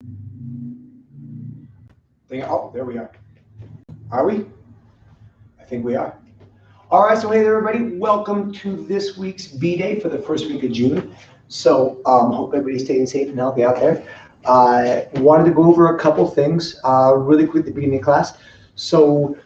Oh, there we are. Are we? I think we are. All right, so hey there, everybody. Welcome to this week's B-Day for the first week of June. So hope everybody's staying safe and healthy out there. Wanted to go over a couple things really quick at the beginning of class. So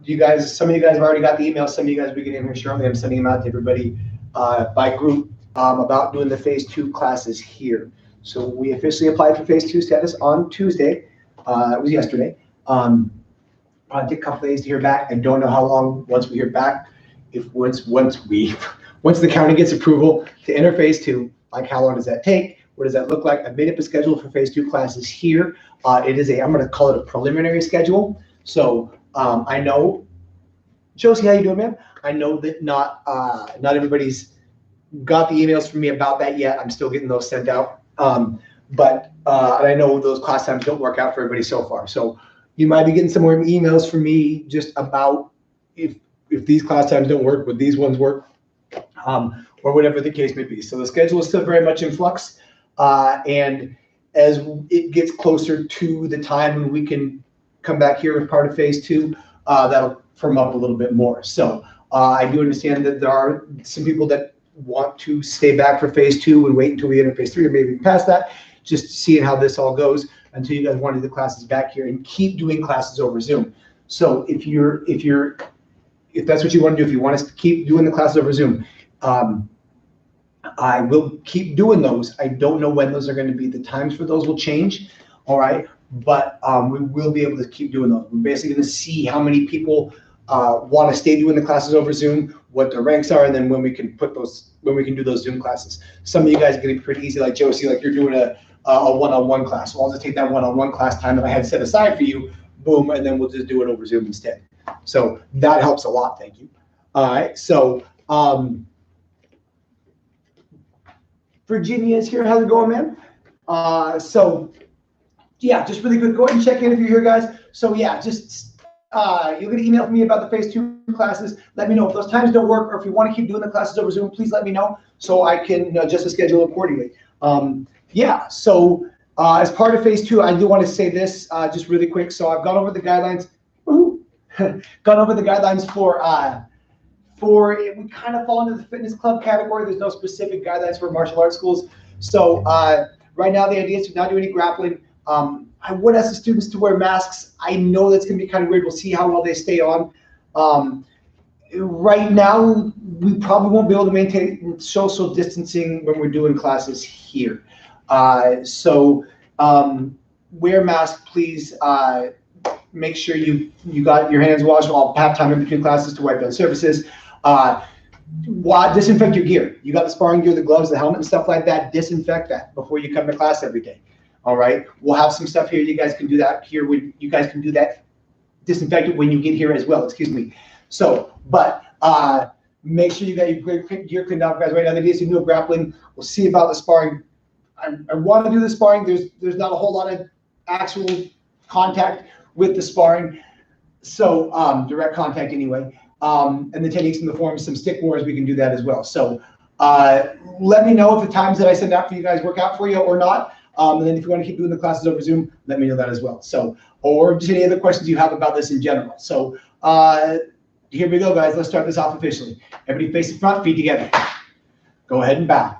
you guys, some of you guys have already got the email. Some of you guys will be getting here shortly. I'm sending them out to everybody by group about doing the Phase 2 classes here. So we officially applied for Phase 2 status on Tuesday. It was yesterday. Probably take a couple days to hear back. I don't know how long once we hear back. If once the county gets approval to enter Phase 2, like how long does that take? What does that look like? I've made up a schedule for Phase 2 classes here. It is I'm going to call it a preliminary schedule. So I know, Josie, how you doing, man? I know that not everybody's got the emails from me about that yet. I'm still getting those sent out. But I know those class times don't work out for everybody so far. So you might be getting some more emails from me just about if these class times don't work, would these ones work, or whatever the case may be. So the schedule is still very much in flux. And as it gets closer to the time when we can come back here as part of Phase 2, that'll firm up a little bit more. So I do understand that there are some people that want to stay back for Phase 2 and wait until we enter Phase 3 or maybe past that, just seeing how this all goes until you guys want to do the classes back here and keep doing classes over Zoom. So if that's what you want to do, if you want us to keep doing the classes over Zoom, I will keep doing those. I don't know when those are going to be. The times for those will change, all right? But we will be able to keep doing those. We're basically going to see how many people want to stay doing the classes over Zoom, what their ranks are, and then when we can do those Zoom classes. Some of you guys are getting pretty easy, like Josie, like you're doing a one-on-one class. So I'll just take that one-on-one class time that I had set aside for you, boom, and then we'll just do it over Zoom instead. So that helps a lot, thank you. All right, so Virginia is here. How's it going, man? So yeah, just really quick, go ahead and check in if you're here, guys. So yeah, just you'll get an email from me about the Phase 2 classes. Let me know if those times don't work, or if you want to keep doing the classes over Zoom, please let me know so I can adjust the schedule accordingly. Yeah, so as part of Phase 2, I do want to say this just really quick. So I've gone over the guidelines. Gone over the guidelines for we kind of fall into the fitness club category. There's no specific guidelines for martial arts schools. So right now the idea is to not do any grappling. I would ask the students to wear masks. I know that's going to be kind of weird. We'll see how well they stay on. Right now, we probably won't be able to maintain social distancing when we're doing classes here. So wear masks, please. Make sure you got your hands washed. I'll have time in between classes to wipe down surfaces. Disinfect your gear. You got the sparring gear, the gloves, the helmet, and stuff like that. Disinfect that before you come to class every day. All right. We'll have some stuff here. You guys can do that here. You guys can do that. Disinfect it when you get here as well. Excuse me. So, but make sure you got your gear cleaned out, guys. Right now, the idea is to do a grappling. We'll see about the sparring. I want to do the sparring. There's not a whole lot of actual contact with the sparring. So direct contact anyway. And the techniques and the forms, some stick wars, we can do that as well. So let me know if the times that I send out for you guys work out for you or not. And then if you want to keep doing the classes over Zoom, let me know that as well. So, or just any other questions you have about this in general. So here we go, guys. Let's start this off officially. Everybody face the front, feet together. Go ahead and bow.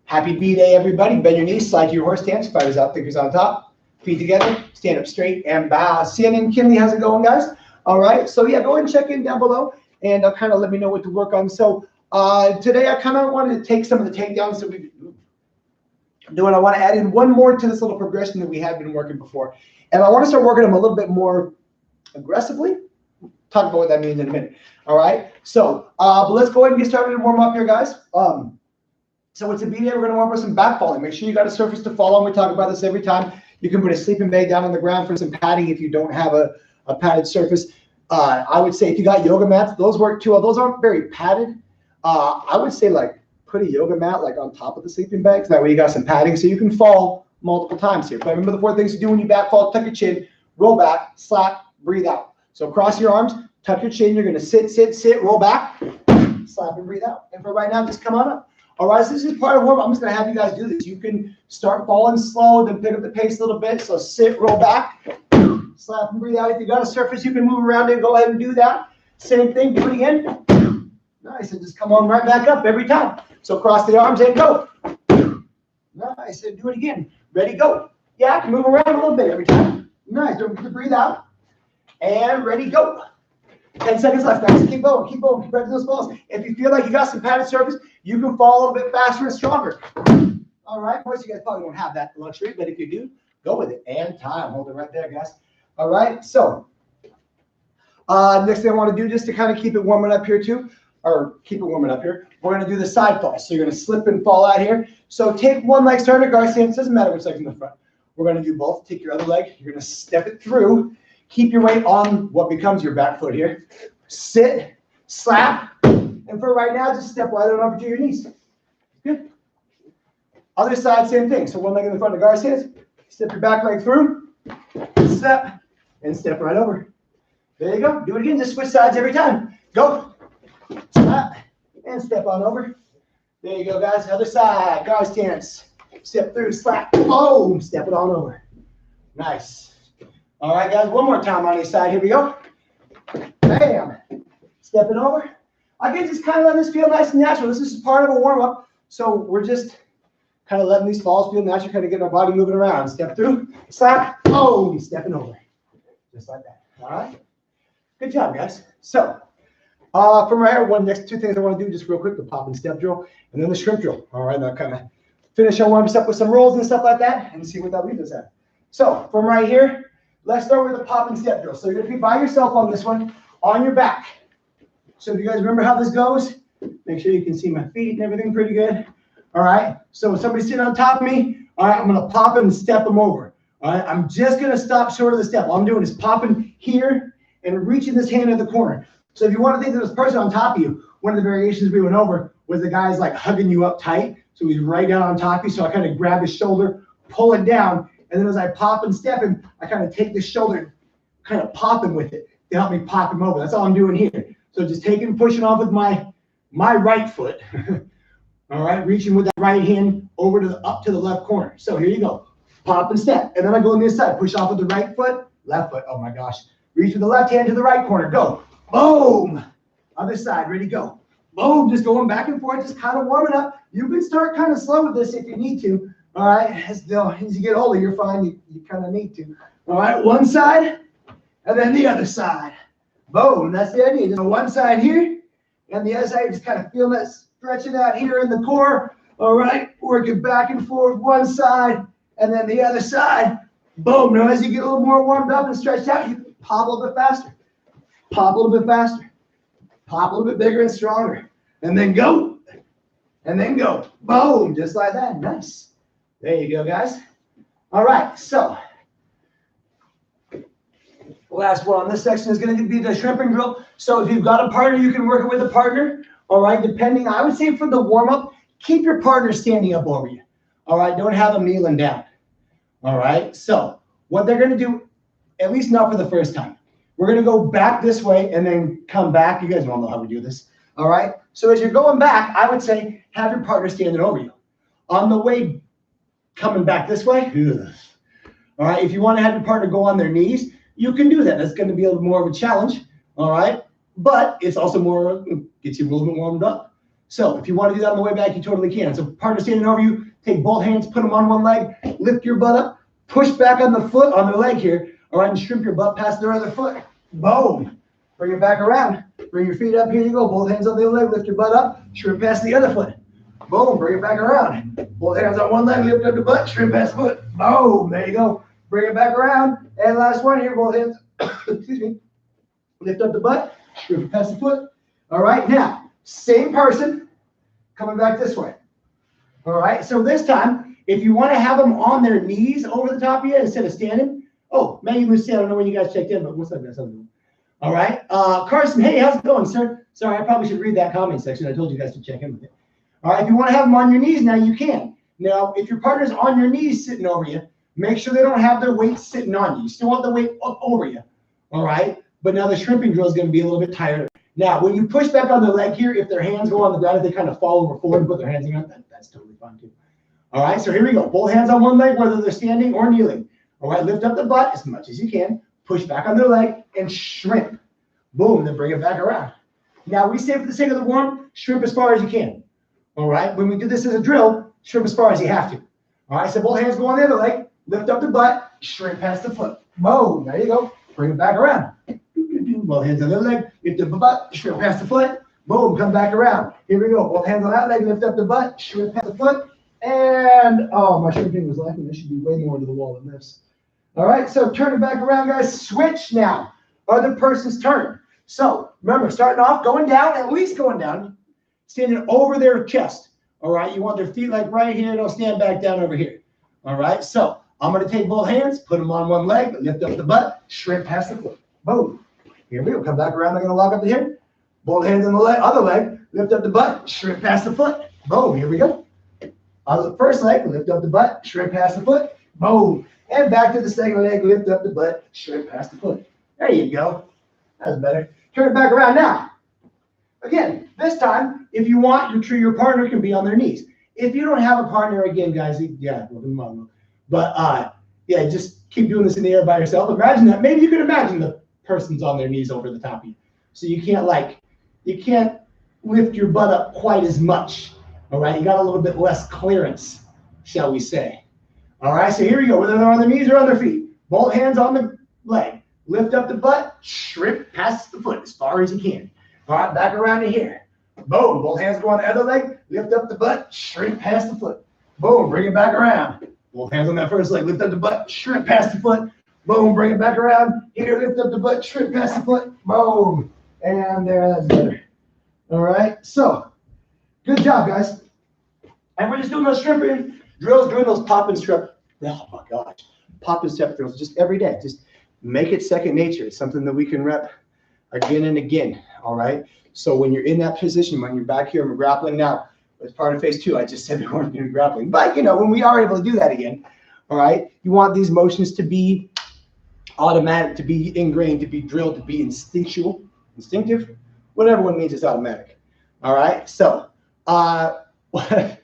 Happy B-Day, everybody. Bend your knees, slide to your horse stance. Fighters out, thinkers on top. Feet together, stand up straight and bow. Sian and Kinley, how's it going, guys? All right. So yeah, go ahead and check in down below and kind of let me know what to work on. So today I kind of wanted to take some of the takedowns that we've been doing. I want to add in one more to this little progression that we have been working before. And I want to start working them a little bit more aggressively. Talk about what that means in a minute. All right. So but let's go ahead and get started and warm up here, guys. So it's a B-Day. We're going to warm up with some back falling. Make sure you got a surface to fall on. We talk about this every time. You can put a sleeping bag down on the ground for some padding if you don't have a padded surface. I would say if you got yoga mats, those work too. Those aren't very padded. I would say like put a yoga mat like on top of the sleeping bags. That way you got some padding so you can fall multiple times here. But remember the 4 things to do when you back fall: tuck your chin, roll back, slap, breathe out. So cross your arms, tuck your chin. You're going to sit, roll back, slap and breathe out. And for right now, just come on up. All right, so this is part of warm-up. I'm just going to have you guys do this. You can start falling slow, then pick up the pace a little bit. So sit, roll back, slap and breathe out. If you got a surface you can move around in, go ahead and do that. Same thing, do it again. Nice, and just come on right back up every time. So cross the arms and go. Nice, and do it again. Ready, go. Yeah, I can move around a little bit every time. Nice, don't forget to breathe out. And ready, go. 10 seconds left, guys. Keep going, keep going, keep breaking those balls. If you feel like you got some padded surface, you can fall a little bit faster and stronger. All right, of course, you guys probably don't have that luxury, but if you do, go with it. And time, hold it right there, guys. All right, so next thing I want to do, just to kind of keep it warming up here too, or keep it warming up here, we're going to do the side fall. So you're going to slip and fall out here. So take one leg, start a guard stance. Doesn't matter which leg's in the front. We're going to do both. Take your other leg. You're going to step it through. Keep your weight on what becomes your back foot here. Sit, slap, and for right now, just step right on over to your knees. Good. Other side, same thing. So one leg in the front of guard stance. Step your back leg through. Step, and step right over. There you go. Do it again. Just switch sides every time. Go. Slap, and step on over. There you go, guys. Other side, guard stance. Step through, slap, boom, step it on over. Nice. All right, guys, one more time on each side. Here we go. Bam. Step it over. Again, just kind of let this feel nice and natural. This is part of a warm-up. So we're just kind of letting these falls feel natural, kind of getting our body moving around. Step through, slap, boom, stepping over. Just like that. All right? Good job, guys. So from right here, next two things I want to do just real quick, the pop and step drill, and then the shrimp drill. All right, now kind of finish our warm-ups up with some rolls and stuff like that and see what that leaves us at. So from right here, let's start with the pop and step drill. So you're going to be by yourself on this one, on your back. So if you guys remember how this goes, make sure you can see my feet and everything pretty good. All right. So when somebody's sitting on top of me, all right, I'm going to pop them and step them over. All right. I'm just going to stop short of the step. All I'm doing is popping here and reaching this hand in the corner. So if you want to think of this person on top of you, one of the variations we went over was the guy's like hugging you up tight. So he's right down on top of you. So I kind of grab his shoulder, pull it down. And then as I pop and step him, I kind of take the shoulder, kind of pop him with it to help me pop him over. That's all I'm doing here. So just taking, pushing off with my right foot. All right, reaching with that right hand over to up to the left corner. So here you go. Pop and step. And then I go on this side. Push off with the right foot, left foot. Oh my gosh. Reach with the left hand to the right corner. Go. Boom. Other side. Ready, go. Boom. Just going back and forth, just kind of warming up. You can start kind of slow with this if you need to. All right, as you get older, you're fine. You kind of need to. All right, one side, and then the other side. Boom, that's the idea. Just one side here, and the other side, just kind of feel that stretching out here in the core. All right, working back and forth, one side, and then the other side. Boom, now as you get a little more warmed up and stretched out, you pop a little bit faster. Pop a little bit faster. Pop a little bit bigger and stronger. And then go. And then go. Boom, just like that. Nice. There you go, guys. All right, so last one on this section is going to be the shrimping drill. So if you've got a partner, you can work it with a partner. All right, depending, I would say for the warm-up, keep your partner standing up over you. All right, don't have them kneeling down. All right, so what they're going to do, at least not for the first time, we're going to go back this way and then come back. You guys all know how we do this. All right, so as you're going back, I would say have your partner standing over you. On the way coming back this way, all right, if you want to have your partner go on their knees, you can do that. That's going to be a little more of a challenge, all right, but it's also more, gets you a little bit warmed up. So if you want to do that on the way back, you totally can. So partner standing over you, take both hands, put them on one leg, lift your butt up, push back on the foot, on the leg here, all right, and shrimp your butt past their other foot. Boom. Bring it back around. Bring your feet up. Here you go. Both hands on the other leg, lift your butt up, shrimp past the other foot. Boom, bring it back around. Both hands on one leg, lift up the butt, shrimp past foot. Boom, there you go. Bring it back around. And last one here, both hands, excuse me, lift up the butt, shrimp past the foot. All right, now, same person coming back this way. All right, so this time, if you want to have them on their knees over the top of you instead of standing, oh, Maggie Lucy, I don't know when you guys checked in, but what's up, guys? All right, Carson, hey, how's it going, sir? Sorry, I probably should read that comment section. I told you guys to check in with it. All right, if you want to have them on your knees now, you can. Now, if your partner's on your knees sitting over you, make sure they don't have their weight sitting on you. You still want the weight up over you, all right? But now the shrimping drill is going to be a little bit tighter. Now, when you push back on their leg here, if their hands go on the ground, if they kind of fall over forward and put their hands on it, that's totally fine too. All right, so here we go. Both hands on one leg, whether they're standing or kneeling. All right, lift up the butt as much as you can. Push back on their leg and shrimp. Boom, then bring it back around. Now, we say for the sake of the warm, shrimp as far as you can. All right, when we do this as a drill, shrimp as far as you have to. All right, so both hands go on the other leg. Lift up the butt, shrimp past the foot. Boom, there you go. Bring it back around. Both hands on the other leg, lift up the butt, shrimp past the foot. Boom, come back around. Here we go. Both hands on that leg, lift up the butt, shrimp past the foot. And, oh, my shrimping was lacking. This should be way more to the wall than this. All right, so turn it back around, guys. Switch now. Other person's turn. So, remember, starting off, going down, at least going down, standing over their chest. All right, you want their feet like right here. Don't stand back down over here. All right, so I'm going to take both hands, put them on one leg, lift up the butt, shrimp past the foot. Boom. Here we go. Come back around. They're going to lock up the hip. Both hands on the other leg, lift up the butt, shrimp past the foot. Boom. Here we go. On the first leg, lift up the butt, shrimp past the foot. Boom. And back to the second leg, lift up the butt, shrimp past the foot. There you go. That's better. Turn it back around now. Again, this time, if you want, your partner can be on their knees. If you don't have a partner, again, guys, yeah, but yeah, just keep doing this in the air by yourself. Imagine that. Maybe you can imagine the person's on their knees over the top of you. So you can't lift your butt up quite as much. All right, you got a little bit less clearance, shall we say. All right, so here we go. Whether they're on their knees or on their feet. Both hands on the leg. Lift up the butt, shrimp past the foot as far as you can. All right, back around to here. Boom, both hands go on the other leg. Lift up the butt, shrimp past the foot. Boom, bring it back around. Both hands on that first leg. Lift up the butt, shrimp past the foot. Boom, bring it back around. Here, lift up the butt, shrimp past the foot. Boom, and there, that's better. All right, so good job, guys. And we're just doing those shrimping drills, doing those pop and strip. Oh my gosh, pop and step drills just every day. Just make it second nature. It's something that we can rep again and again. All right. So when you're in that position, when you're back here and we're grappling now, as part of phase 2, I just said we weren't doing grappling, but when we are able to do that again, all right, you want these motions to be automatic, to be ingrained, to be drilled, to be instinctive, whatever one means is automatic. All right. So what I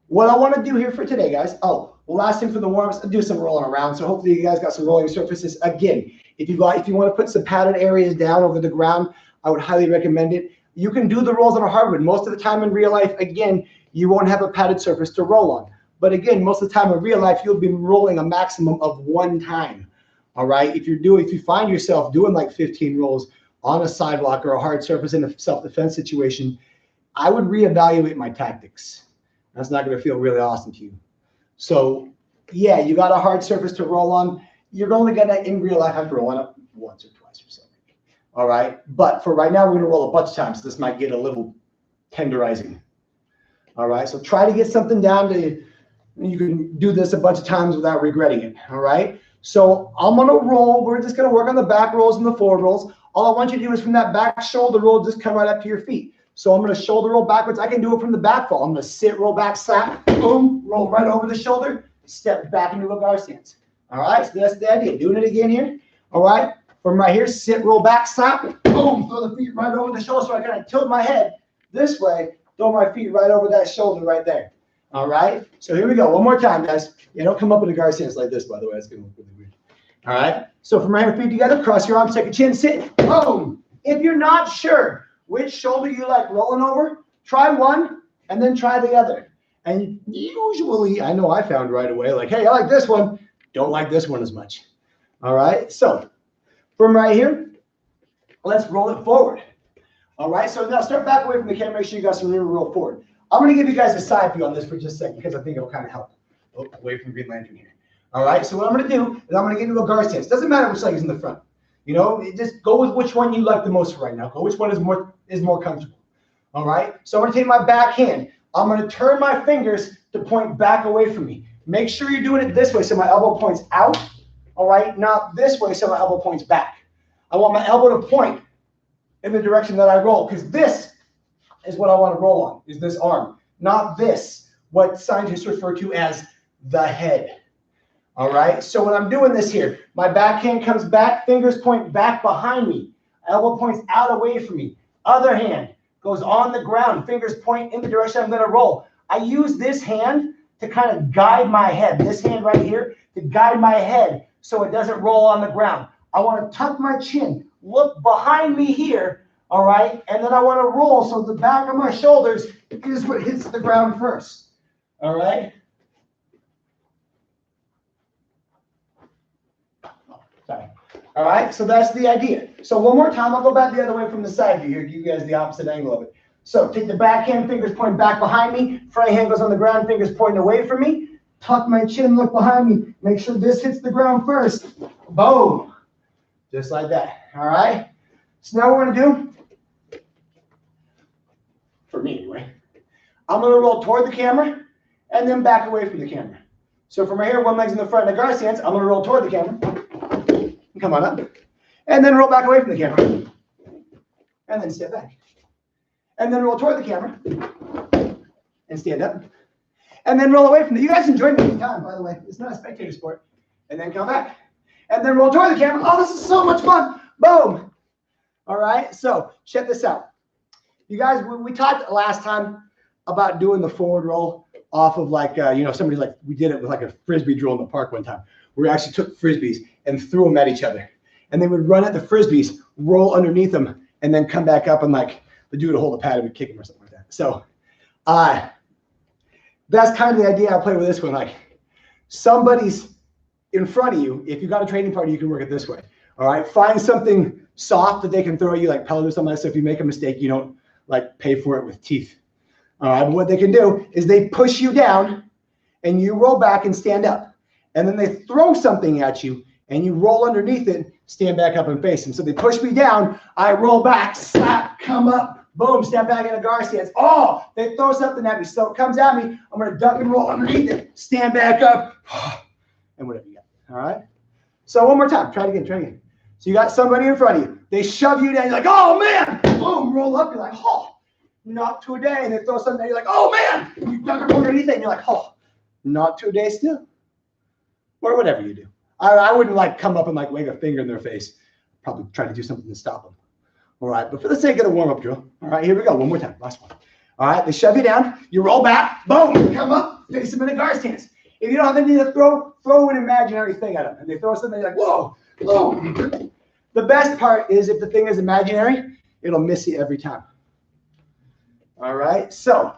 want to do here for today, guys. Oh, the last thing for the warm-ups, I'll do some rolling around. So hopefully you guys got some rolling surfaces. Again, if you want to put some padded areas down over the ground, I would highly recommend it. You can do the rolls on a hardwood. Most of the time in real life, again, you won't have a padded surface to roll on. But again, most of the time in real life, you'll be rolling a maximum of 1 time. All right. If you find yourself doing like 15 rolls on a sidewalk or a hard surface in a self-defense situation, I would reevaluate my tactics. That's not going to feel really awesome to you. So yeah, you got a hard surface to roll on. You're only going to, in real life, have to roll on it once or twice or so. All right. But for right now, we're going to roll a bunch of times. So this might get a little tenderizing. All right. So try to get something down to, you can do this a bunch of times without regretting it. All right. So I'm going to roll. We're just going to work on the back rolls and the forward rolls. All I want you to do is from that back shoulder roll, just come right up to your feet. So I'm going to shoulder roll backwards. I can do it from the back fall. I'm going to sit, roll back, slap, boom, roll right over the shoulder, step back into a guard stance. All right, so that's the idea. Doing it again here. All right, from right here, sit, roll back, slap, boom, throw the feet right over the shoulder. So I kind of tilt my head this way, throw my feet right over that shoulder right there. All right, so here we go. One more time, guys. Yeah, don't come up in a guard stance like this, by the way. It's going to look really weird. All right, so from right here, feet together, cross your arms, take a chin, sit, boom. If you're not sure which shoulder you like rolling over, try one and then try the other. And usually, I know I found right away, like, hey, I like this one, don't like this one as much. All right, so from right here, let's roll it forward. All right, so now start back away from the camera, make sure you got some room to roll forward. I'm going to give you guys a side view on this for just a second because I think it'll kind of help. Oh, away from Green Lantern here. All right, so what I'm going to do is I'm going to get into a guard stance. Doesn't matter which leg is in the front. Just go with which one you like the most right now. Go which one is more comfortable. All right. So I'm going to take my back hand. I'm going to turn my fingers to point back away from me. Make sure you're doing it this way so my elbow points out. All right. Not this way so my elbow points back. I want my elbow to point in the direction that I roll because this is what I want to roll on, is this arm, not this, what scientists refer to as the head. All right, so when I'm doing this here, my back hand comes back, fingers point back behind me, elbow points out away from me. Other hand goes on the ground, fingers point in the direction I'm going to roll. I use this hand to kind of guide my head, this hand right here, to guide my head so it doesn't roll on the ground. I want to tuck my chin, look behind me here, all right? And then I want to roll so the back of my shoulders is what hits the ground first, all right? Sorry. All right, so that's the idea. So one more time, I'll go back the other way from the side view here, give you guys the opposite angle of it. So take the backhand, fingers point back behind me, front hand goes on the ground, fingers pointing away from me, tuck my chin, look behind me, make sure this hits the ground first. Boom. Just like that, all right? So now what we're gonna do, for me anyway, I'm gonna roll toward the camera and then back away from the camera. So from right here, one leg's in the front in the guard stance, I'm gonna roll toward the camera, come on up, and then roll back away from the camera, and then step back. And then roll toward the camera, and stand up, and then roll away from it. You guys enjoyed me any time, by the way. It's not a spectator sport. And then come back, and then roll toward the camera. Oh, this is so much fun. Boom. All right, so check this out. You guys, we talked last time about doing the forward roll off of like, somebody like, we did it with like a Frisbee drill in the park one time. We actually took Frisbees and threw them at each other. And they would run at the Frisbees, roll underneath them, and then come back up and like, the dude would hold a pad and would kick him or something like that. So that's kind of the idea I play with this one. Like somebody's in front of you. If you got a training partner, you can work it this way. All right. Find something soft that they can throw at you, like pellet or something like that. So if you make a mistake, you don't like pay for it with teeth. All right. But what they can do is they push you down and you roll back and stand up. And then they throw something at you and you roll underneath it, stand back up and face them. So they push me down. I roll back, slap, come up. Boom, step back in a guard stance. Oh, they throw something at me. So it comes at me. I'm going to duck and roll underneath it. Stand back up. And whatever you got. All right? So one more time. Try it again. Try it again. So you got somebody in front of you. They shove you down. You're like, oh, man. Boom, roll up. You're like, oh, not to a day. And they throw something at you. You're like, oh, man. You duck and roll underneath it. And you're like, oh, not to a day still. Or whatever you do. I wouldn't like come up and like wave a finger in their face. Probably try to do something to stop them. All right, but for the sake of the warm-up drill, all right, here we go. One more time, last one. All right, they shove you down, you roll back, boom, come up, face them in a guard stance. If you don't have anything to throw an imaginary thing at them. And they throw something, you're like, whoa, whoa. The best part is if the thing is imaginary, it'll miss you every time. All right, so,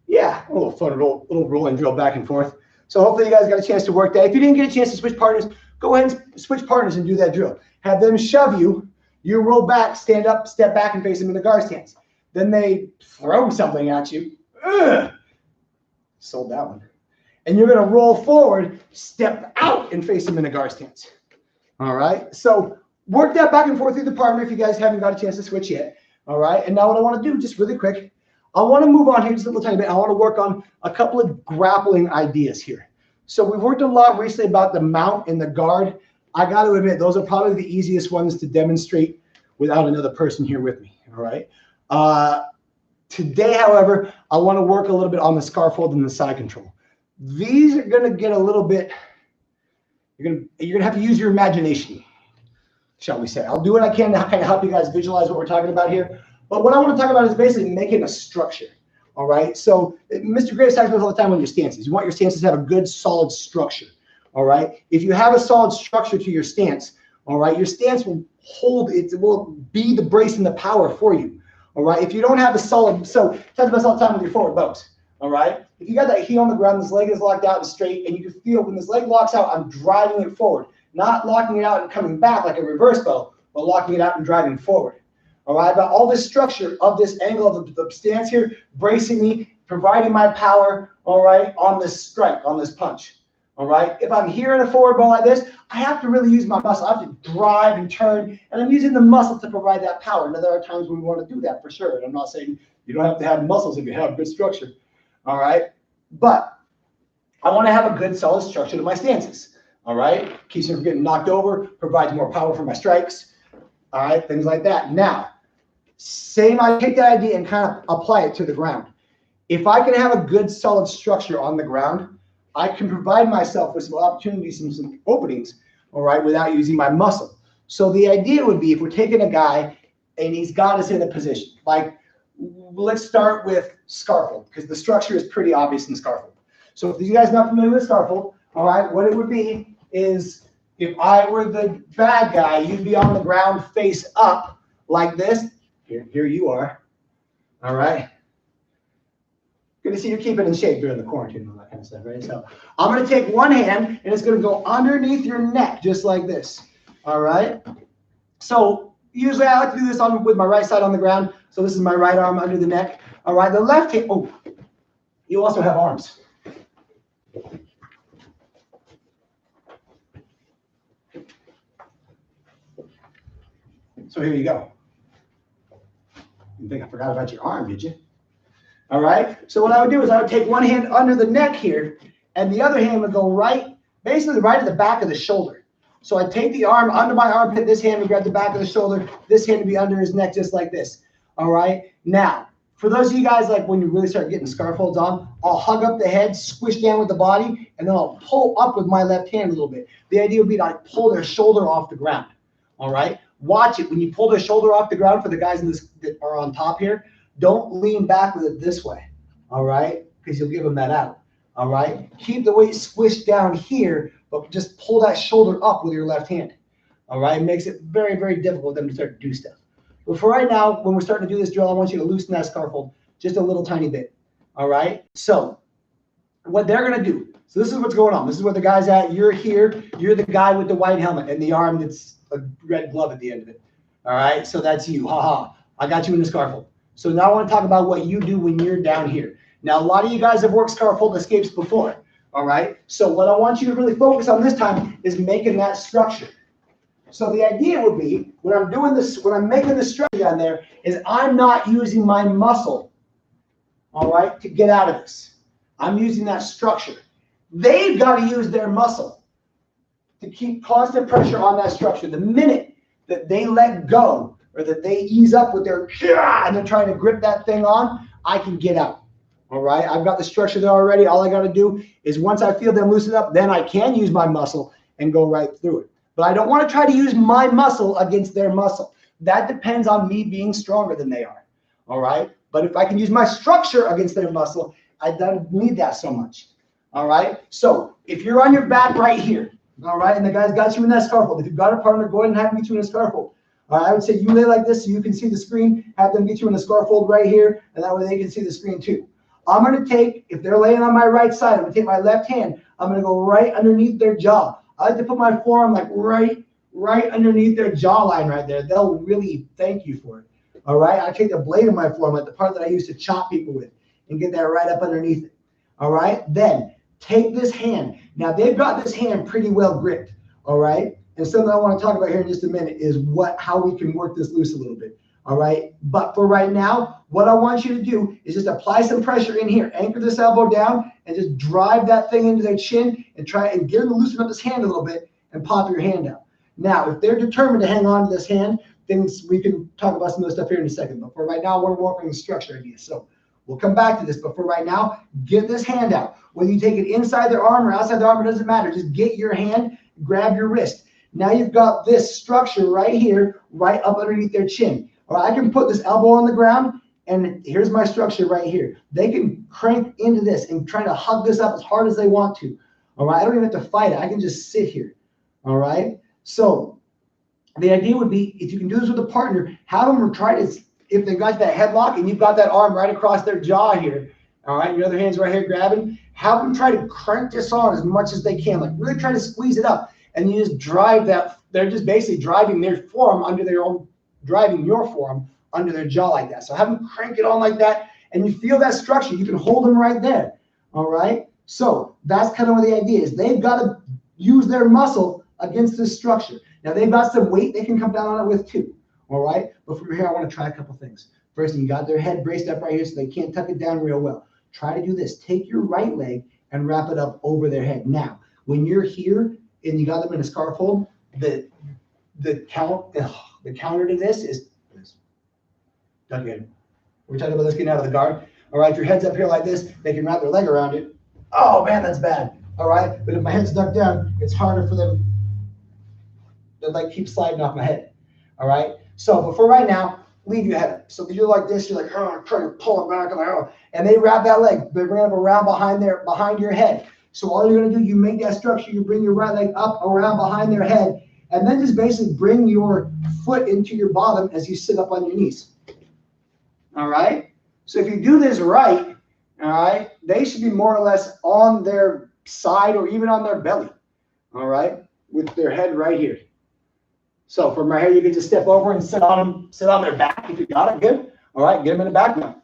yeah, a little fun little roll and drill back and forth. So hopefully you guys got a chance to work that. If you didn't get a chance to switch partners, go ahead and switch partners and do that drill. Have them shove you. You roll back, stand up, step back, and face them in the guard stance. Then they throw something at you. Ugh. Sold that one. And you're going to roll forward, step out, and face them in a guard stance. All right? So work that back and forth through the partner if you guys haven't got a chance to switch yet. All right? And now what I want to do, just really quick, I want to move on here just a little tiny bit. I want to work on a couple of grappling ideas here. So we've worked a lot recently about the mount and the guard. I got to admit, those are probably the easiest ones to demonstrate without another person here with me, all right? Today, however, I want to work a little bit on the scarf hold and the side control. These are going to get a little bit, you're going to have to use your imagination, shall we say. I'll do what I can to kind of help you guys visualize what we're talking about here. But what I want to talk about is basically making a structure, all right? So Mr. Graves talks about all the time on your stances. You want your stances to have a good, solid structure. All right. If you have a solid structure to your stance, all right, your stance will hold it, will be the brace and the power for you. All right. If you don't have a solid, so talk about this all the time with your forward bows. All right. If you got that heel on the ground, this leg is locked out and straight, and you can feel when this leg locks out, I'm driving it forward, not locking it out and coming back like a reverse bow, but locking it out and driving forward. All right. But all this structure of this angle of the stance here, bracing me, providing my power, all right, on this strike, on this punch. All right. If I'm here in a forward bow like this, I have to really use my muscle. I have to drive and turn, and I'm using the muscle to provide that power. Now, there are times when we want to do that for sure. And I'm not saying you don't have to have muscles if you have good structure. All right. But I want to have a good, solid structure to my stances. All right. Keeps me from getting knocked over, provides more power for my strikes. All right. Things like that. Now, I take that idea and kind of apply it to the ground. If I can have a good, solid structure on the ground, I can provide myself with some opportunities and some openings, all right, without using my muscle. So the idea would be if we're taking a guy and he's got us in a position. Like, let's start with Scarfold, because the structure is pretty obvious in Scarfold. So if you guys are not familiar with Scarfold, all right, what it would be is if I were the bad guy, you'd be on the ground face up like this. Here you are. All right. Good to see you're keeping in shape during the quarantine and all that kind of stuff, right? So I'm going to take one hand and it's going to go underneath your neck, just like this. All right. So usually I like to do this with my right side on the ground. So this is my right arm under the neck. All right. The left hand. Oh, you also have arms. So here you go. You think I forgot about your arm, did you? All right. So what I would do is I would take one hand under the neck here, and the other hand would go right, basically right at the back of the shoulder. So I'd take the arm under my armpit, this hand would grab the back of the shoulder, this hand would be under his neck just like this. All right. Now, for those of you guys, like when you really start getting Scarfolds on, I'll hug up the head, squish down with the body, and then I'll pull up with my left hand a little bit. The idea would be to like pull their shoulder off the ground. All right. Watch it. When you pull their shoulder off the ground, for the guys in this that are on top here, don't lean back with it this way. All right. Because you'll give them that out. All right. Keep the weight squished down here, but just pull that shoulder up with your left hand. All right. It makes it very, very difficult for them to start to do stuff. But for right now, when we're starting to do this drill, I want you to loosen that Scarfold just a little tiny bit. All right. So what they're going to do. So this is what's going on. This is where the guy's at. You're here. You're the guy with the white helmet and the arm that's a red glove at the end of it. All right. So that's you. Haha. I got you in the Scarfold. So now I want to talk about what you do when you're down here. Now, a lot of you guys have worked Scarfold escapes before. All right. So what I want you to really focus on this time is making that structure. So the idea would be when I'm doing this, when I'm making the structure down there, is I'm not using my muscle, all right, to get out of this. I'm using that structure. They've got to use their muscle to keep constant pressure on that structure. The minute that they let go or that they ease up with their and they're trying to grip that thing on, I can get out. All right. I've got the structure there already. All I got to do is once I feel them loosen up, then I can use my muscle and go right through it. But I don't want to try to use my muscle against their muscle. That depends on me being stronger than they are. All right. But if I can use my structure against their muscle, I don't need that so much. All right. So if you're on your back right here, all right, and the guy's got you in that Scarfold, if you've got a partner, go ahead and have them get you in a Scarfold. All right. I would say you lay like this so you can see the screen, have them get you in a Scarfold right here, and that way they can see the screen too. I'm going to take, if they're laying on my right side, I'm going to take my left hand. I'm going to go right underneath their jaw. I like to put my forearm like right underneath their jawline right there. They'll really thank you for it. All right. I take the blade of my forearm, like the part that I used to chop people with, and get that right up underneath it. All right. Then take this hand. Now they've got this hand pretty well gripped. All right. And something I want to talk about here in just a minute is how we can work this loose a little bit. All right. But for right now, what I want you to do is just apply some pressure in here. Anchor this elbow down and just drive that thing into their chin and try and get them to loosen up this hand a little bit and pop your hand out. Now, if they're determined to hang on to this hand, then we can talk about some of the stuff here in a second. But for right now, we're working the structure idea. So we'll come back to this. But for right now, get this hand out. Whether you take it inside their arm or outside their arm, it doesn't matter. Just get your hand, grab your wrist. Now you've got this structure right here, right up underneath their chin. Or I can put this elbow on the ground, and here's my structure right here. They can crank into this and try to hug this up as hard as they want to. All right, I don't even have to fight it. I can just sit here. All right. So the idea would be, if you can do this with a partner, have them try to, if they got that headlock and you've got that arm right across their jaw here, all right, your other hand's right here grabbing, have them try to crank this on as much as they can, like really try to squeeze it up. And you just drive that, they're just basically driving their forearm under their own, driving your forearm under their jaw like that. So have them crank it on like that, and you feel that structure. You can hold them right there. All right. So that's kind of what the idea is. They've got to use their muscle against this structure. Now they've got some weight they can come down on it with too. All right. But from here, I want to try a couple things. First, you got their head braced up right here so they can't tuck it down real well. Try to do this. Take your right leg and wrap it up over their head. Now, when you're here and you got them in a Scarfold, the counter to this is this. Dug in. We're talking about this getting out of the guard. All right, if your head's up here like this, they can wrap their leg around it. Oh man, that's bad. All right, but if my head's ducked down, it's harder for them. The leg keeps sliding off my head. All right. So, but for right now, leave your head up. So if you do like this, you're like, oh, I'm trying to pull it back, and they wrap that leg. They bring it up around behind your head. So all you're gonna do, you make that structure, you bring your right leg up around behind their head, and then just basically bring your foot into your bottom as you sit up on your knees. All right? So if you do this right, all right, they should be more or less on their side or even on their belly, all right, with their head right here. So from right here, you can just step over and sit on their back if you got it. Good. All right, get them in the back now.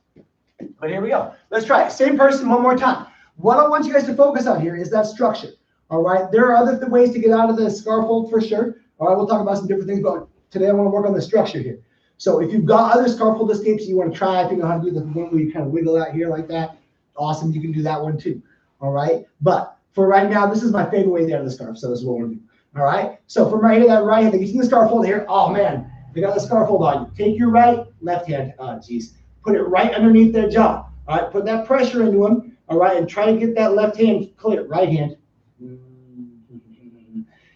But here we go. Let's try it. Same person one more time. What I want you guys to focus on here is that structure. All right. There are other ways to get out of the scarf hold for sure. All right. We'll talk about some different things, but today I want to work on the structure here. So if you've got other scarf hold escapes you want to try, if you know how to do the one where you kind of wiggle out here like that, awesome. You can do that one too. All right. But for right now, this is my favorite way to get out of the scarf. So this is what we're going to do. All right. So from right here, that right hand, you see the scarf hold here. Oh man, they got the scarf hold on you. Take your left hand. Oh geez. Put it right underneath their jaw. All right. Put that pressure into them. All right. And try to get that left hand clear. Right hand.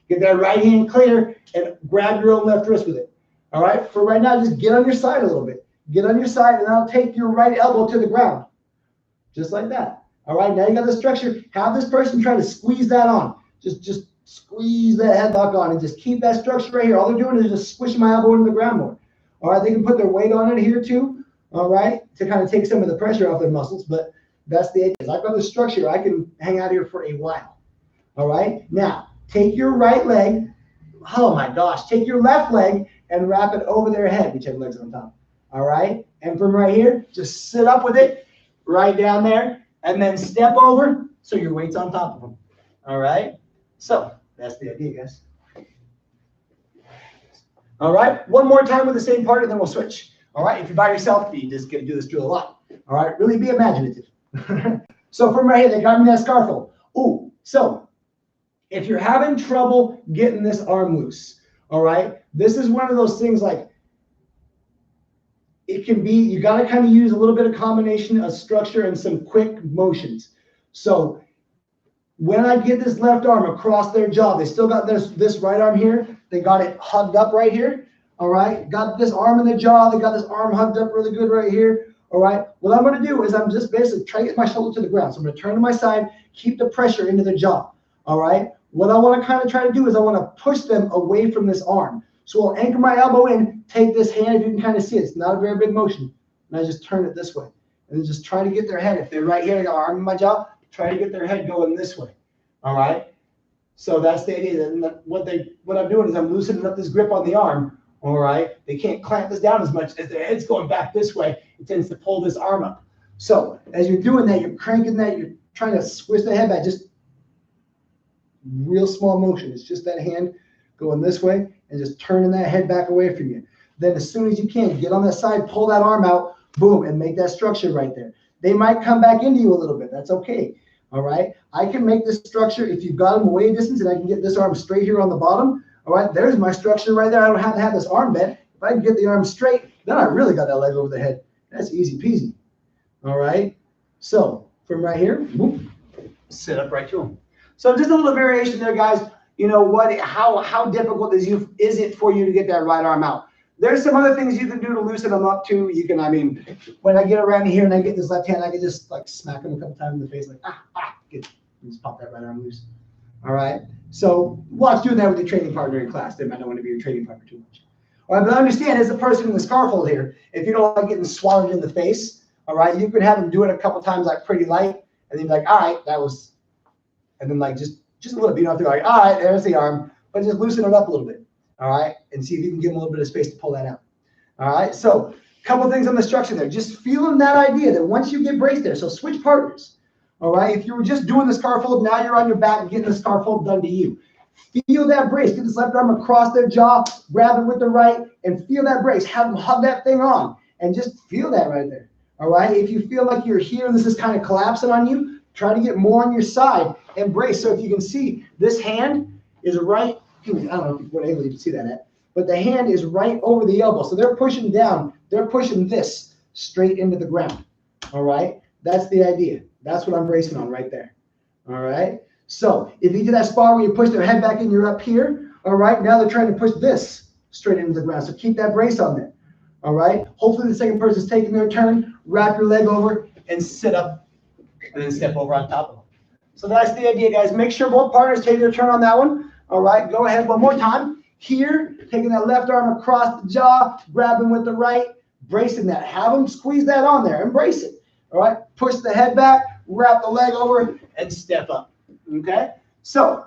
Get that right hand clear and grab your own left wrist with it. All right. For right now, just get on your side a little bit. Get on your side, and I'll take your right elbow to the ground, just like that. All right. Now you got the structure. Have this person try to squeeze that on. Just squeeze that headlock on and just keep that structure right here. All they're doing is just squishing my elbow into the ground more. All right, they can put their weight on it here too, all right, to kind of take some of the pressure off their muscles, but that's the idea. I've got the structure. I can hang out here for a while. All right, now take your right leg. Oh my gosh, take your left leg and wrap it over their head, whichever leg's on top. All right, and from right here, just sit up with it right down there and then step over so your weight's on top of them. All right, so that's the idea, guys. All right, one more time with the same part, and then we'll switch. All right, if you're by yourself, you just get to do this drill a lot. All right, really be imaginative. So from right here, they got me that scarf hold. Ooh, so if you're having trouble getting this arm loose, all right, this is one of those things like it can be, you got to kind of use a little bit of combination of structure and some quick motions. So when I get this left arm across their jaw, they still got this right arm here. They got it hugged up right here. All right. Got this arm in the jaw. They got this arm hugged up really good right here. All right. What I'm going to do is I'm just basically trying to get my shoulder to the ground. So I'm going to turn to my side, keep the pressure into the jaw. All right. What I want to kind of try to do is I want to push them away from this arm. So I'll anchor my elbow in, take this hand, if you can kind of see it. It's not a very big motion. And I just turn it this way. And then just try to get their head. If they're right here, I got arm in my jaw, try to get their head going this way. All right. So that's the idea. And what I'm doing is I'm loosening up this grip on the arm. All right. They can't clamp this down as much as their head's going back this way. It tends to pull this arm up. So as you're doing that, you're cranking that, you're trying to squish the head back, just real small motion. It's just that hand going this way and just turning that head back away from you. Then as soon as you can, get on that side, pull that arm out, boom, and make that structure right there. They might come back into you a little bit. That's okay. All right. I can make this structure if you've got them away a distance and I can get this arm straight here on the bottom. All right. There's my structure right there. I don't have to have this arm bent. If I can get the arm straight, then I really got that leg over the head. That's easy peasy. All right. So from right here, whoop, sit up right to them. So just a little variation there, guys. You know what? How difficult is it for you to get that right arm out? There's some other things you can do to loosen them up too. You can, I mean, when I get around here and I get this left hand, I can just like smack him a couple times in the face, like good. Just pop that right arm loose. All right. So watch doing that with your training partner in class. They might not want to be your training partner too much. All right, but understand, as a person in the scarf hold here, if you don't like getting swallowed in the face, all right, you could have them do it a couple times like pretty light, and then be like, all right, that was, and then like just a little bit. You don't have to go like, all right, there's the arm, but just loosen it up a little bit. All right, and see if you can give them a little bit of space to pull that out. All right, so a couple things on the structure there. Just feeling that idea that once you get braced there, so switch partners. All right, if you were just doing the scarf hold, now you're on your back and getting the scarf hold done to you. Feel that brace. Get this left arm across their jaw, grab it with the right, and feel that brace. Have them hug that thing on, and just feel that right there. All right, if you feel like you're here and this is kind of collapsing on you, try to get more on your side and brace. So if you can see, this hand is right. I don't know what angle you can see that at, but the hand is right over the elbow. So they're pushing down. They're pushing this straight into the ground. All right. That's the idea. That's what I'm bracing on right there. All right. So if you do that spot where you push their head back in, you're up here. All right. Now they're trying to push this straight into the ground. So keep that brace on there. All right. Hopefully the second person's taking their turn. Wrap your leg over and sit up and then step over on top of them. So that's the idea, guys. Make sure both partners take their turn on that one. All right. Go ahead one more time. Here, taking that left arm across the jaw, grabbing with the right, bracing that. Have them squeeze that on there. Embrace it. All right. Push the head back, wrap the leg over, and step up. Okay. So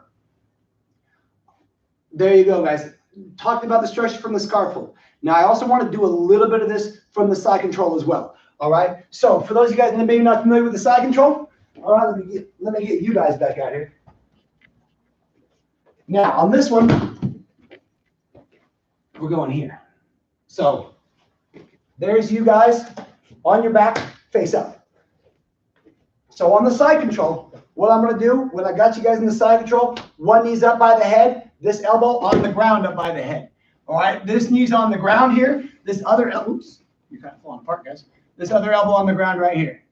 there you go, guys. Talking about the structure from the scarf hold. Now, I also want to do a little bit of this from the side control as well. All right. So for those of you guys that may be not familiar with the side control, all right, let me get you guys back out here. Now, on this one, we're going here. So there's you guys on your back, face up. So on the side control, what I'm going to do, when I got you guys in the side control, one knee's up by the head, this elbow on the ground up by the head. All right, this knee's on the ground here. This other elbow, oops, you're kind of falling apart, guys. This other elbow on the ground right here.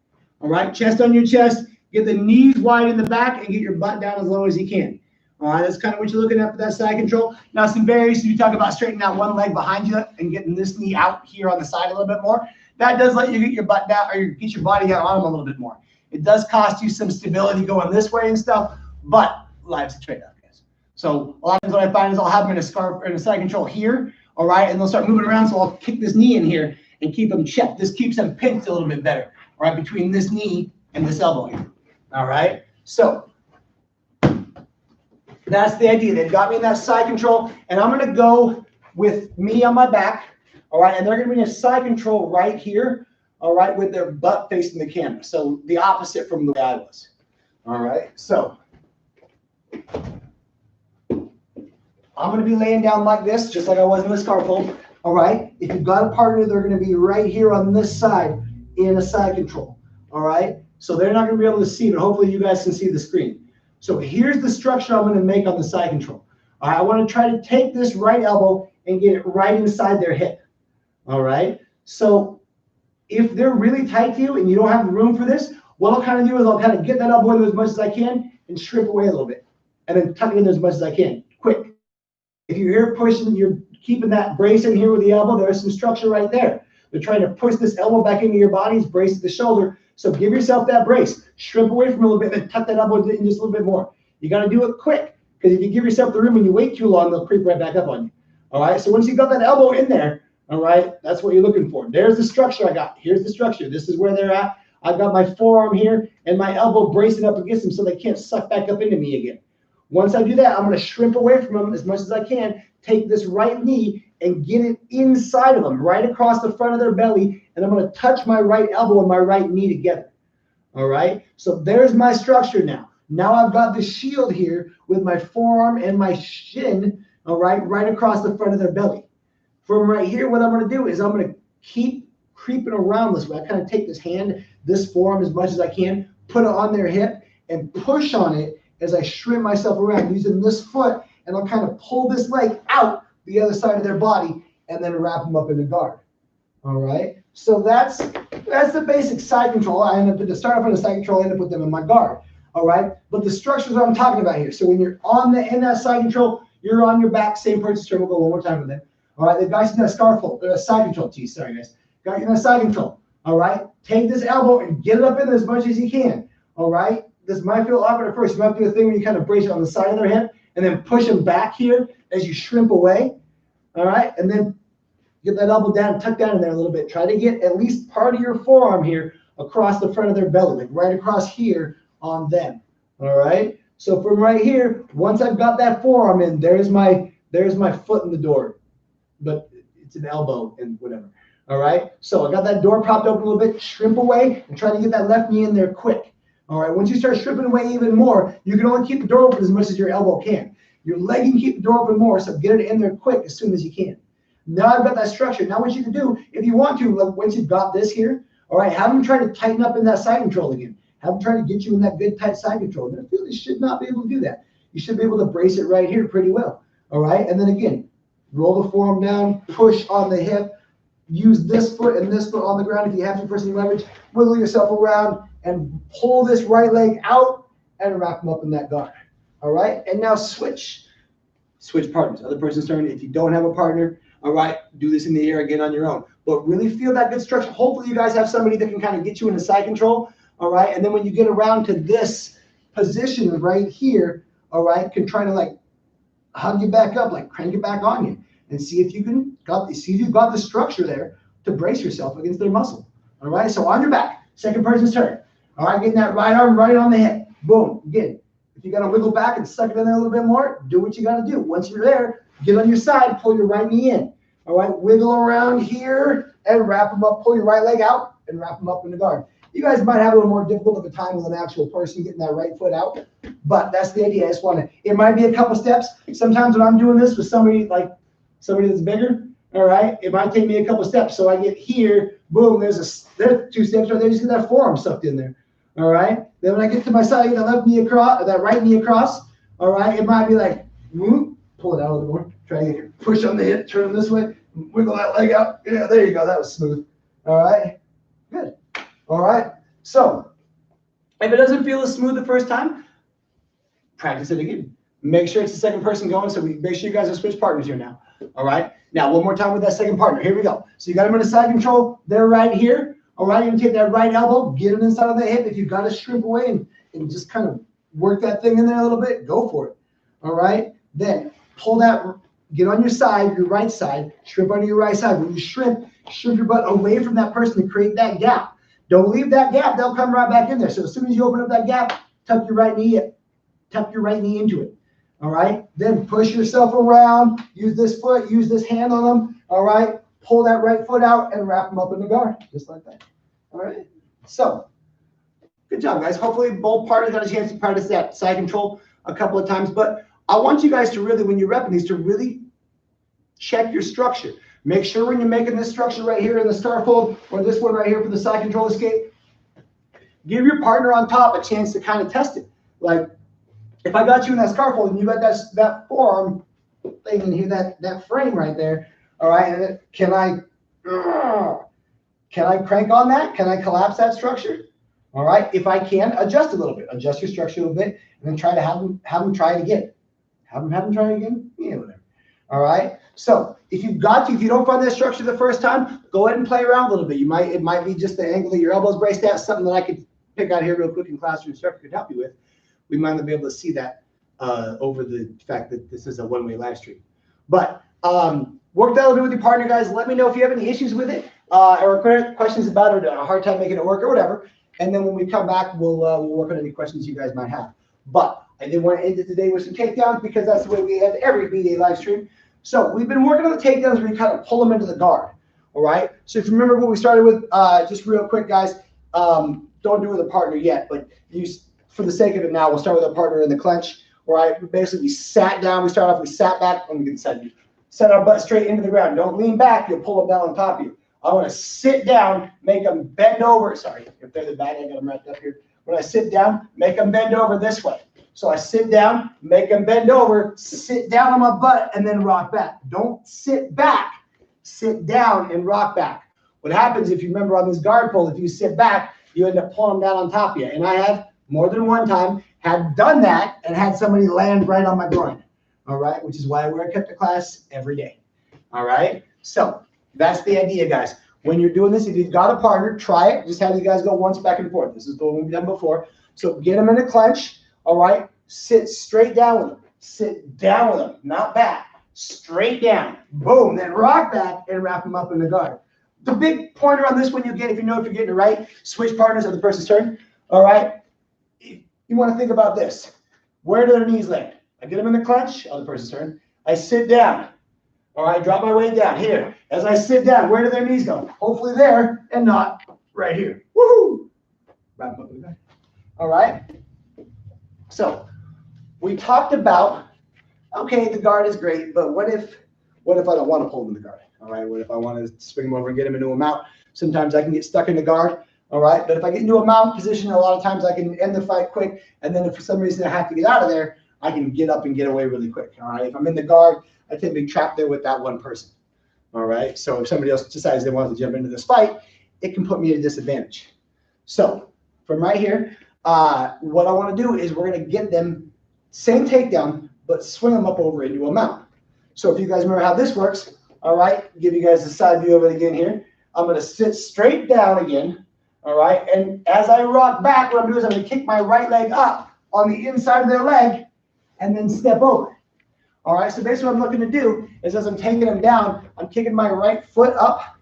All right, chest on your chest. Get the knees wide in the back and get your butt down as low as you can. All right, that's kind of what you're looking at for that side control. Now, some variations, you talk about straightening out one leg behind you and getting this knee out here on the side a little bit more. That does let you get your butt down or get your body down on them a little bit more. It does cost you some stability going this way and stuff, but life's a trade-off, guys. So a lot of times what I find is I'll have them in a scarf or in a side control here, all right, and they'll start moving around, so I'll kick this knee in here and keep them checked. This keeps them pinched a little bit better, all right, between this knee and this elbow here, all right? So that's the idea. They've got me in that side control, and I'm going to go with me on my back, all right, and they're going to be in a side control right here, all right, with their butt facing the camera. So the opposite from the way I was, all right? So I'm going to be laying down like this, just like I was in the scarf hold, all right? If you've got a partner, they're going to be right here on this side in a side control, all right? So they're not going to be able to see, but hopefully you guys can see the screen. So here's the structure I'm going to make on the side control. All right, I want to try to take this right elbow and get it right inside their hip. All right. So if they're really tight to you and you don't have the room for this, what I'll kind of do is I'll kind of get that elbow in as much as I can and shrink away a little bit, and then tuck it in as much as I can, quick. If you're here pushing, you're keeping that brace in here with the elbow, there's some structure right there. They're trying to push this elbow back into your body, brace the shoulder. So give yourself that brace, shrimp away from it a little bit, and tuck that elbow in just a little bit more. You got to do it quick, because if you give yourself the room and you wait too long, they'll creep right back up on you. All right, so once you got that elbow in there, all right, that's what you're looking for. There's the structure I got. Here's the structure. This is where they're at. I've got my forearm here and my elbow bracing up against them so they can't suck back up into me again. Once I do that, I'm going to shrimp away from them as much as I can, take this right knee and get it inside of them, right across the front of their belly, and I'm going to touch my right elbow and my right knee together. All right, so there's my structure now. Now I've got the shield here with my forearm and my shin, all right, right across the front of their belly. From right here, what I'm going to do is I'm going to keep creeping around this way. I kind of take this hand, this forearm as much as I can, put it on their hip, and push on it as I shrimp myself around using this foot, and I'll kind of pull this leg out the other side of their body and then wrap them up in the guard. All right, so that's the basic side control. I end up to start off on the side control, I end up with them in my guard. All right, but the structures I'm talking about here. So when you're in that side control, you're on your back, same purchase term. We'll go one more time with it. All right, the guys in that scarf hold, side control. Geez, sorry guys. Got you in that side control. All right, take this elbow and get it up in there as much as you can. All right, this might feel awkward at first. You might do a thing where you kind of brace it on the side of their hip and then push them back here as you shrimp away. All right, and then get that elbow down, tuck down in there a little bit. Try to get at least part of your forearm here across the front of their belly, like right across here on them. All right, so from right here, once I've got that forearm in, there's my foot in the door, but it's an elbow and whatever. All right, so I got that door propped open a little bit, shrimp away and try to get that left knee in there quick. All right, once you start shrimping away even more, you can only keep the door open as much as your elbow can. Your leg can keep the door open more, so get it in there quick as soon as you can. Now I've got that structure. Now what you can do, if you want to, like once you've got this here, all right, have them try to tighten up in that side control again. Have them try to get you in that good tight side control. And I feel you should not be able to do that. You should be able to brace it right here pretty well. All right, and then again, roll the forearm down, push on the hip, use this foot and this foot on the ground if you have to for some leverage, wiggle yourself around and pull this right leg out and wrap them up in that guard. All right, and now switch partners. Other person's turn. If you don't have a partner, all right, do this in the air again on your own. but really feel that good structure. Hopefully you guys have somebody that can kind of get you into side control, all right? And then when you get around to this position right here, all right, can try to like hug you back up, like crank it back on you, and see if you can see if you've got the structure there to brace yourself against their muscle. All right, so on your back, second person's turn. All right, getting that right arm right on the hip. Boom. Again, if you got to wiggle back and suck it in there a little bit more, do what you got to do. Once you're there, get on your side, pull your right knee in. All right, wiggle around here and wrap them up. Pull your right leg out and wrap them up in the guard. You guys might have a little more difficult of a time with an actual person getting that right foot out, but that's the idea. I just want to, it might be a couple steps. Sometimes when I'm doing this with somebody that's bigger, all right, it might take me a couple steps. So I get here, boom, there's 2 steps right there. Just get that forearm sucked in there. All right. Then when I get to my side, I get that left knee across, or that right knee across. All right. It might be like, whoop, pull it out a little more. Try to get push on the hip, turn them this way, wiggle that leg out. Yeah, there you go. That was smooth. All right. Good. All right. So if it doesn't feel as smooth the first time, practice it again. Make sure it's the second person going. So we make sure you guys are switch partners here now. All right. Now one more time with that second partner. Here we go. So you got them in the side control. They're right here. All right, you can take that right elbow, get them inside of the hip. If you've got to shrimp away and just kind of work that thing in there a little bit, go for it. All right, then pull that, get on your side, your right side, shrimp onto your right side. When you shrimp your butt away from that person to create that gap. Don't leave that gap, they'll come right back in there. So as soon as you open up that gap, tuck your right knee into it. All right, then push yourself around, use this foot, use this hand on them. All right. Pull that right foot out and wrap them up in the guard, just like that. All right. So, good job, guys. Hopefully, both partners got a chance to practice that side control a couple of times. But I want you guys to really, when you're repping these, to really check your structure. Make sure when you're making this structure right here in the star fold, or this one right here for the side control escape, give your partner on top a chance to kind of test it. Like, if I got you in that scar fold and you got that forearm thing in here, that frame right there. All right, and can I crank on that? Can I collapse that structure? All right, if I can, adjust a little bit. Adjust your structure a little bit, and then try to have them try it again. Have them try it again? Yeah, whatever. All right, so if you don't find that structure the first time, go ahead and play around a little bit. It might be just the angle that your elbows braced at, something that I could pick out here real quick in class, your instructor could help you with. We might not be able to see that over the fact that this is a one-way live stream. But work that a little bit with your partner, guys. Let me know if you have any issues with it or questions about it, or a hard time making it work or whatever. And then when we come back, we'll work on any questions you guys might have. But I did want to end it today with some takedowns because that's the way we end every B-Day live stream. So we've been working on the takedowns where you kind of pull them into the guard. All right. So if you remember what we started with, just real quick, guys, don't do it with a partner yet, but for the sake of it now, we'll start with a partner in the clench. All right. Basically, we sat down. We sat back. Let me get inside you. Set our butt straight into the ground. Don't lean back. You'll pull them down on top of you. I want to sit down, make them bend over. Sorry, if they're the bag, I got them wrapped up here. When I sit down, make them bend over this way. So I sit down, make them bend over, sit down on my butt, and then rock back. Don't sit back. Sit down and rock back. What happens if you remember on this guard pull, if you sit back, you end up pulling them down on top of you. And I have more than one time had done that and had somebody land right on my groin. All right, which is why I wear a Kepta class every day. All right, so that's the idea, guys. When you're doing this, if you've got a partner, try it. Just have you guys go once back and forth. This is the one we've done before. So get them in a clench. All right, sit straight down with them. Sit down with them, not back. Straight down. Boom. Then rock back and wrap them up in the guard. The big pointer on this one if you're getting it right, switch partners at the person's turn. All right, you want to think about this. Where do their knees land? I get them in the clench, other person's turn. I sit down. All right, drop my weight down here. As I sit down, where do their knees go? Hopefully there and not right here. Woohoo! Wrap up in the back. All right. So we talked about, okay, the guard is great, but what if I don't want to pull them in the guard? All right, what if I want to swing them over and get them into a mount? Sometimes I can get stuck in the guard. All right, but if I get into a mount position, a lot of times I can end the fight quick, and then if for some reason I have to get out of there, I can get up and get away really quick. All right, if I'm in the guard, I tend to be trapped there with that one person. All right, so if somebody else decides they want to jump into this fight, it can put me at a disadvantage. So from right here, what I want to do is we're going to get them same takedown, but swing them up over into a mount. So if you guys remember how this works, all right, give you guys a side view of it again here. I'm going to sit straight down again. All right. And as I rock back, what I'm doing is I'm going to kick my right leg up on the inside of their leg and then step over. All right. So basically what I'm looking to do is as I'm taking them down, I'm kicking my right foot up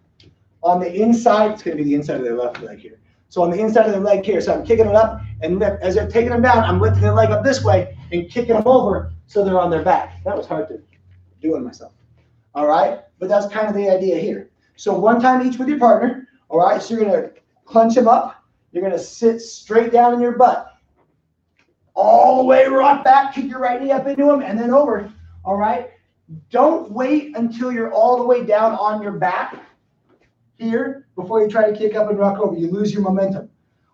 on the inside. It's going to be the inside of their left leg here. So on the inside of their leg here. So I'm kicking it up and as they're taking them down, I'm lifting their leg up this way and kicking them over so they're on their back. That was hard to do on myself. All right. But that's kind of the idea here. So one time each with your partner. All right. So you're going to clench them up. You're going to sit straight down in your butt. All the way rock back. Kick your right knee up into them and then over. All right. Don't wait until you're all the way down on your back here before you try to kick up and rock over. You lose your momentum.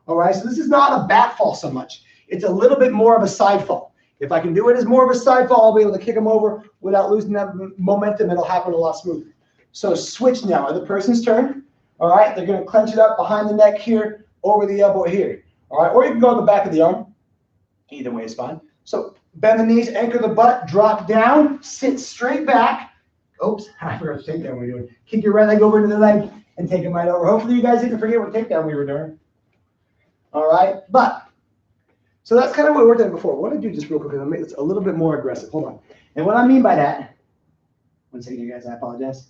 All right. So this is not a back fall so much. It's a little bit more of a side fall. If I can do it as more of a side fall, I'll be able to kick them over without losing that momentum. It'll happen a lot smoother. So switch now. Other person's turn. All right, they're going to clench it up behind the neck here, over the elbow here. All right, or you can go to the back of the arm. Either way is fine. So bend the knees, anchor the butt, drop down, sit straight back. Oops, I forgot to takedown we were doing. Kick your right leg over into the leg and take it right over. Hopefully you guys didn't forget what takedown we were doing. All right, so that's kind of what we worked on before. What I do just real quick is make this a little bit more aggressive. Hold on. And what I mean by that, one second, you guys, I apologize.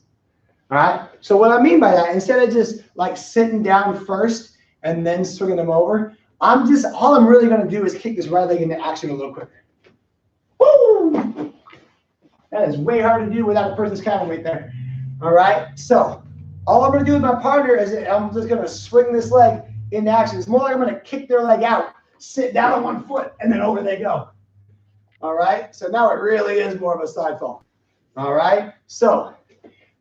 All right. So what I mean by that, instead of just like sitting down first and then swinging them over, all I'm really going to do is kick this right leg into action a little quicker. Woo! That is way hard to do without a person's counterweight there. All right. So all I'm going to do with my partner is I'm just going to swing this leg into action. It's more like I'm going to kick their leg out, sit down on one foot, and then over they go. All right. So now it really is more of a side fall. All right. So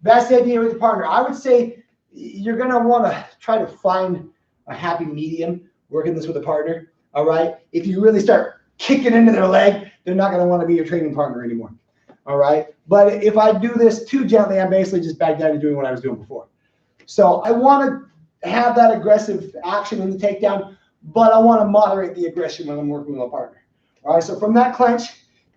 that's the idea with your partner. I would say you're going to want to try to find a happy medium working this with a partner. All right. If you really start kicking into their leg, they're not going to want to be your training partner anymore. All right. But if I do this too gently, I'm basically just back down to doing what I was doing before. So I want to have that aggressive action in the takedown, but I want to moderate the aggression when I'm working with a partner. All right. So from that clench,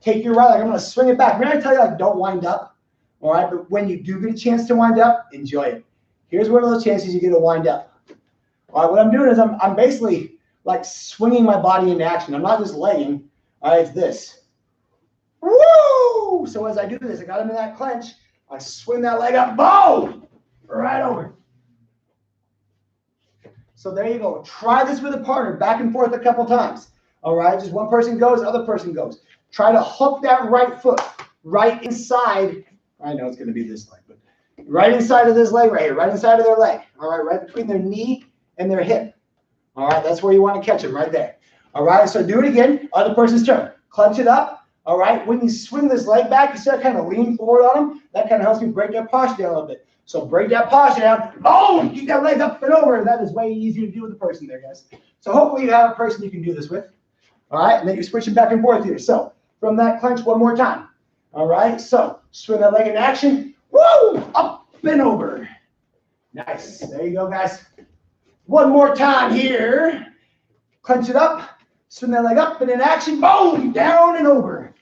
take your right leg. I'm going to swing it back. I'm going to tell you, like, don't wind up. All right, but when you do get a chance to wind up, enjoy it. Here's one of those chances you get to wind up. All right, what I'm doing is I'm basically like swinging my body into action. I'm not just legging. All right, it's this. Woo! So as I do this, I got him in that clench. I swing that leg up, boom, right over. So there you go. Try this with a partner, back and forth a couple times. All right, just one person goes, other person goes. Try to hook that right foot right inside. I know it's going to be this leg, but right inside of this leg right here, right inside of their leg. All right, right between their knee and their hip. All right, that's where you want to catch them, right there. All right, so do it again. Other person's turn. Clench it up. All right, when you swing this leg back, you start kind of lean forward on them. That kind of helps you break that posture down a little bit. So break that posture down. Boom! Keep that leg up and over. That is way easier to do with a person there, guys. So hopefully you have a person you can do this with. All right, and then you're switching back and forth here. So from that clench, one more time. All right, so swing that leg in action. Woo! Up and over. Nice. There you go, guys. One more time here. Clench it up. Swing that leg up and in action. Boom! Down and over.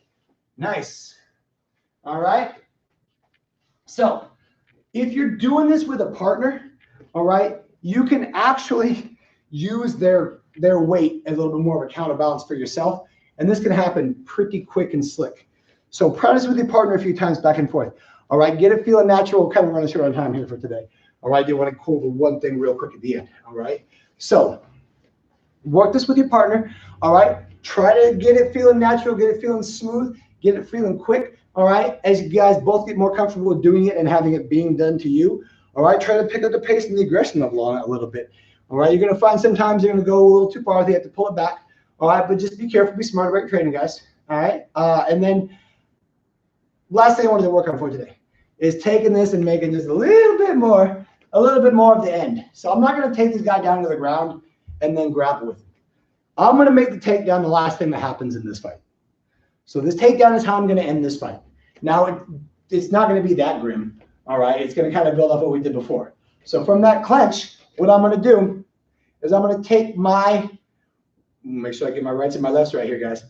Nice. All right. So if you're doing this with a partner, all right, you can actually use their weight as a little bit more of a counterbalance for yourself. And this can happen pretty quick and slick. So practice with your partner a few times back and forth. All right, get it feeling natural. We're kind of running short on time here for today. All right, I do want to go over one thing real quick at the end. All right, so work this with your partner. All right, try to get it feeling natural, get it feeling smooth, get it feeling quick. All right, as you guys both get more comfortable with doing it and having it being done to you. All right, try to pick up the pace and the aggression level on it a little bit. All right, you're going to find sometimes you're going to go a little too far. You have to pull it back. All right, but just be careful, be smart about your training, guys. All right, and then last thing I wanted to work on for today is taking this and making just a little bit more of the end. So I'm not going to take this guy down to the ground and then grapple with him. I'm going to make the takedown the last thing that happens in this fight. So this takedown is how I'm going to end this fight. Now, it's not going to be that grim, all right? It's going to kind of build off what we did before. So from that clench, what I'm going to do is I'm going to take make sure I get my rights and my lefts right here, guys.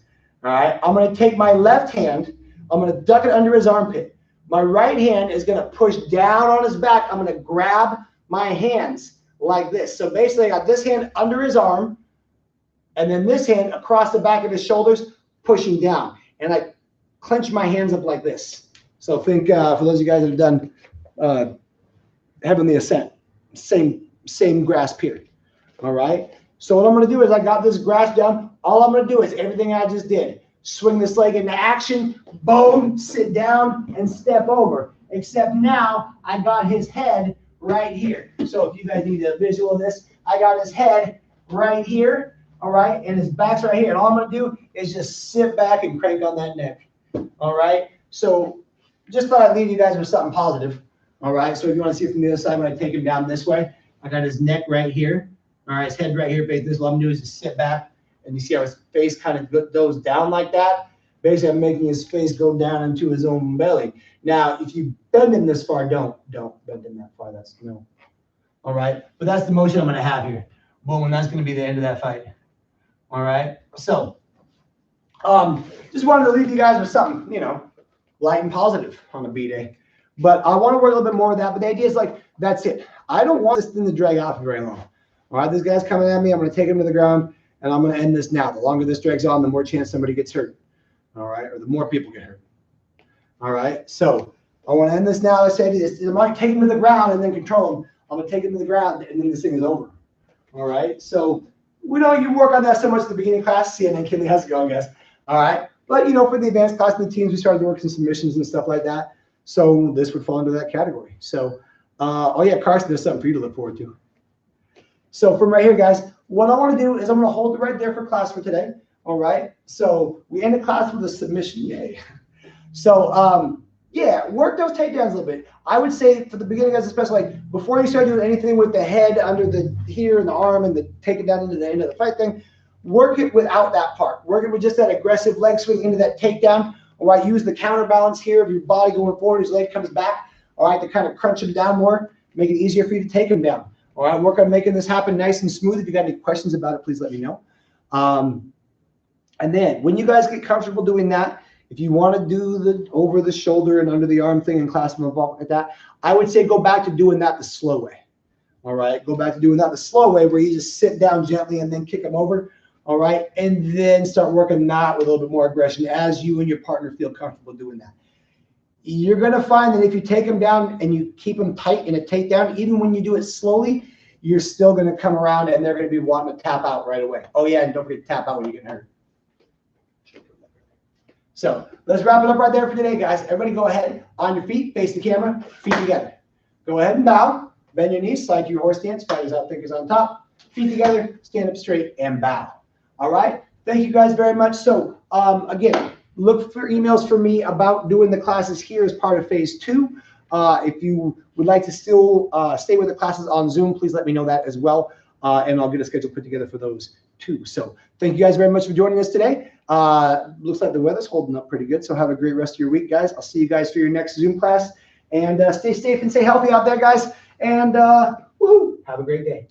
All right, I'm going to take my left hand. I'm going to duck it under his armpit. My right hand is going to push down on his back. I'm going to grab my hands like this. So basically I got this hand under his arm and then this hand across the back of his shoulders pushing down. And I clench my hands up like this. So think for those of you guys that have done Heavenly Ascent, same grasp here. All right. So what I'm going to do is I got this grasp down. All I'm going to do is everything I just did. Swing this leg into action, boom, sit down and step over. Except now I got his head right here. So if you guys need a visual of this, I got his head right here. All right. And his back's right here. And all I'm going to do is just sit back and crank on that neck. All right. So just thought I'd leave you guys with something positive. All right. So if you want to see it from the other side, when I take him down this way, I got his neck right here. All right. His head right here. Basically, what I'm doing is just sit back. And you see how his face kind of goes down like that? Basically, I'm making his face go down into his own belly. Now, if you bend him this far, don't bend him that far. That's no. All right. But that's the motion I'm going to have here. Boom. And that's going to be the end of that fight. All right. So, just wanted to leave you guys with something, you know, light and positive on a B-day. But I want to work a little bit more of that. But the idea is like, that's it. I don't want this thing to drag out for very long. All right. This guy's coming at me. I'm going to take him to the ground. And I'm going to end this now. The longer this drags on, the more chance somebody gets hurt. All right. Or the more people get hurt. All right. So I want to end this now. I said this. I'm not taking him to the ground and then control him. I'm going to take him to the ground and then this thing is over. All right. So we know you work on that so much at the beginning class. CNN Kinley, how's it going, guys? All right. But, you know, for the advanced class and the teams, we started to work some submissions and stuff like that. So this would fall into that category. So, oh, yeah, Carson, there's something for you to look forward to. So from right here, guys, what I want to do is I'm going to hold it right there for class for today. All right. So we end the class with a submission. Yay. So, yeah, work those takedowns a little bit. I would say for the beginning, guys, especially like before you start doing anything with the head under the here and the arm and the take it down into the end of the fight thing, work it without that part. Work it with just that aggressive leg swing into that takedown. All right. Use the counterbalance here of your body going forward. His leg comes back. All right. To kind of crunch him down more, make it easier for you to take him down. All right, work on making this happen nice and smooth. If you got any questions about it, please let me know. And then when you guys get comfortable doing that, if you want to do the over the shoulder and under the arm thing in class like that, I would say go back to doing that the slow way. All right, go back to doing that the slow way where you just sit down gently and then kick them over. All right, and then start working that with a little bit more aggression as you and your partner feel comfortable doing that. You're going to find that if you take them down and you keep them tight in a takedown, even when you do it slowly, you're still going to come around and they're going to be wanting to tap out right away. Oh, yeah, and don't forget to tap out when you get hurt. So let's wrap it up right there for today, guys. Everybody go ahead on your feet, face the camera, feet together. Go ahead and bow. Bend your knees, slide to your horse stance, fingers out, fingers on top. Feet together, stand up straight, and bow. All right? Thank you guys very much. So, again, look for emails from me about doing the classes here as part of phase 2. If you would like to still stay with the classes on Zoom, please let me know that as well. And I'll get a schedule put together for those too. So thank you guys very much for joining us today. Looks like the weather's holding up pretty good. So have a great rest of your week, guys. I'll see you guys for your next Zoom class. And stay safe and stay healthy out there, guys. And woohoo, have a great day.